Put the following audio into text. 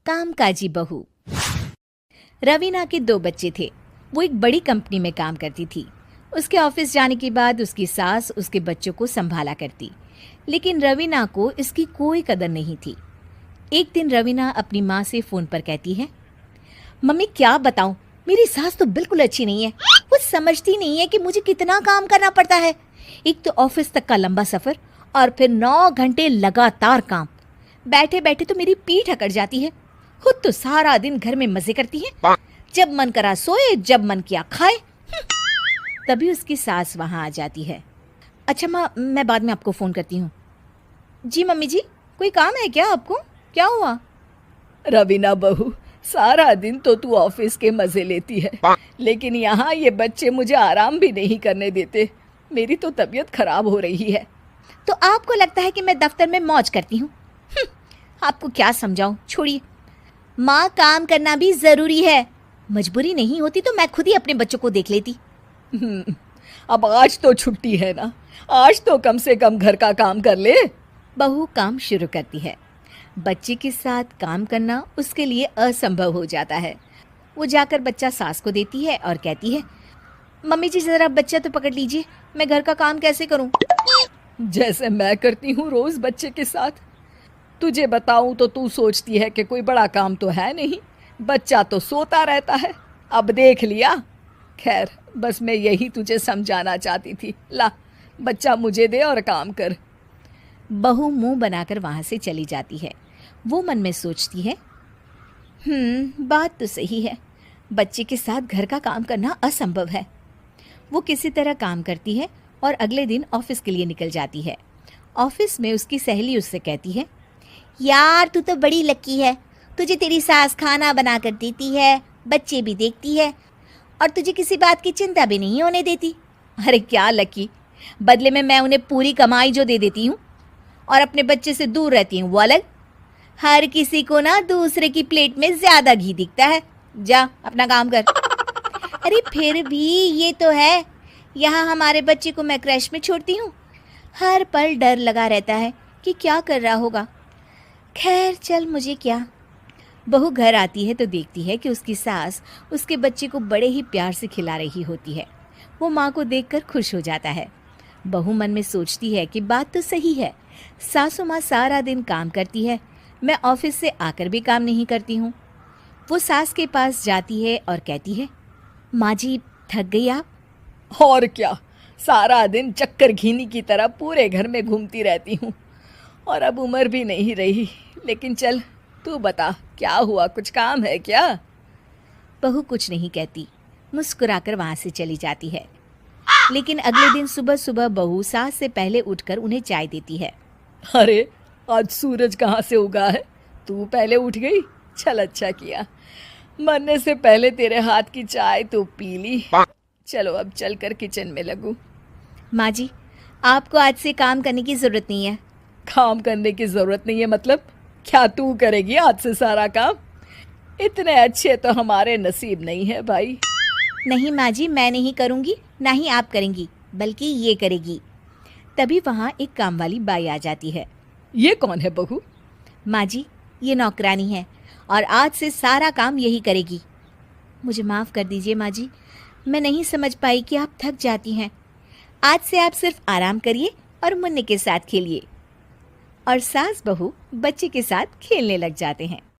कामकाजी बहू। रवीना के 2 बच्चे थे। वो एक बड़ी कंपनी में काम करती थी। उसके ऑफिस जाने के बाद उसकी सास उसके बच्चों को संभाला करती, लेकिन रवीना को इसकी कोई कदर नहीं थी। एक दिन रवीना अपनी माँ से फ़ोन पर कहती है, मम्मी क्या बताऊं, मेरी सास तो बिल्कुल अच्छी नहीं है। वो समझती नहीं है कि मुझे कितना काम करना पड़ता है। एक तो ऑफिस तक का लंबा सफ़र और फिर 9 घंटे लगातार काम। बैठे बैठे तो मेरी पीठ अकड़ जाती है। खुद तो सारा दिन घर में मजे करती है, जब मन करा सोए, जब मन किया खाए। तभी उसकी सास वहां आ जाती है। अच्छा माँ, मैं बाद में आपको फ़ोन करती हूँ। जी मम्मी जी, कोई काम है क्या आपको? क्या हुआ? रवीना बहू, सारा दिन तो तू ऑफिस के मजे लेती है, लेकिन यहाँ ये बच्चे मुझे आराम भी नहीं करने देते। मेरी तो तबीयत खराब हो रही है। तो आपको लगता है कि मैं दफ्तर में मौज करती हूँ? आपको क्या समझाऊं, छोड़िए। माँ, काम करना भी ज़रूरी है। मजबूरी नहीं होती तो मैं खुद ही अपने बच्चों को देख लेती। अब आज तो छुट्टी है ना, आज तो कम से कम घर का काम कर ले। बहू काम शुरू करती है। बच्चे के साथ काम करना उसके लिए असंभव हो जाता है। वो जाकर बच्चा सास को देती है और कहती है, मम्मी जी ज़रा बच्चा तो पकड़ लीजिए, मैं घर का काम कैसे करूं? जैसे मैं करती हूँ रोज बच्चे के साथ। तुझे बताऊं तो तू सोचती है कि कोई बड़ा काम तो है नहीं, बच्चा तो सोता रहता है। अब देख लिया। खैर, बस मैं यही तुझे समझाना चाहती थी। ला, बच्चा मुझे दे और काम कर। बहू मुंह बनाकर वहां से चली जाती है। वो मन में सोचती है, बात तो सही है, बच्चे के साथ घर का काम करना असंभव है। वो किसी तरह काम करती है और अगले दिन ऑफिस के लिए निकल जाती है। ऑफिस में उसकी सहेली उससे कहती है, यार तू तो बड़ी लकी है, तुझे तेरी सास खाना बना कर देती है, बच्चे भी देखती है और तुझे किसी बात की चिंता भी नहीं होने देती। अरे क्या लकी, बदले में मैं उन्हें पूरी कमाई जो दे देती हूँ और अपने बच्चे से दूर रहती हूँ वो अलग। हर किसी को ना दूसरे की प्लेट में ज्यादा घी दिखता है। जा अपना काम कर। अरे फिर भी ये तो है, यहाँ हमारे बच्चे को मैं क्रैश में छोड़ती हूँ, हर पल डर लगा रहता है कि क्या कर रहा होगा। खैर चल, मुझे क्या। बहू घर आती है तो देखती है कि उसकी सास उसके बच्चे को बड़े ही प्यार से खिला रही होती है। वो माँ को देखकर खुश हो जाता है। बहू मन में सोचती है कि बात तो सही है, सासू माँ सारा दिन काम करती है, मैं ऑफिस से आकर भी काम नहीं करती हूँ। वो सास के पास जाती है और कहती है, माँ जी थक गई आप? और क्या, सारा दिन चक्कर घीनी की तरह पूरे घर में घूमती रहती हूँ और अब उम्र भी नहीं रही। लेकिन चल तू बता, क्या हुआ, कुछ काम है क्या? बहू कुछ नहीं कहती, मुस्कुराकर वहाँ से चली जाती है। लेकिन अगले दिन सुबह सुबह बहू सास से पहले उठकर उन्हें चाय देती है। अरे आज सूरज कहाँ से उगा है, तू पहले उठ गई। चल अच्छा किया, मरने से पहले तेरे हाथ की चाय तो पी ली। चलो अब चलकर किचन में लगूं। माँ जी, आपको आज से काम करने की ज़रूरत नहीं है। काम करने की ज़रूरत नहीं है मतलब? क्या तू करेगी आज से सारा काम? इतने अच्छे तो हमारे नसीब नहीं है भाई। नहीं माँ जी, मैं नहीं करूँगी, ना ही आप करेंगी, बल्कि ये करेगी। तभी वहाँ एक काम वाली बाई आ जाती है। ये कौन है बहू? माँ जी, ये नौकरानी है और आज से सारा काम यही करेगी। मुझे माफ़ कर दीजिए माँ जी, मैं नहीं समझ पाई कि आप थक जाती हैं। आज से आप सिर्फ आराम करिए और मुन्ने के साथ खेलिए। और सास बहू बच्चे के साथ खेलने लग जाते हैं।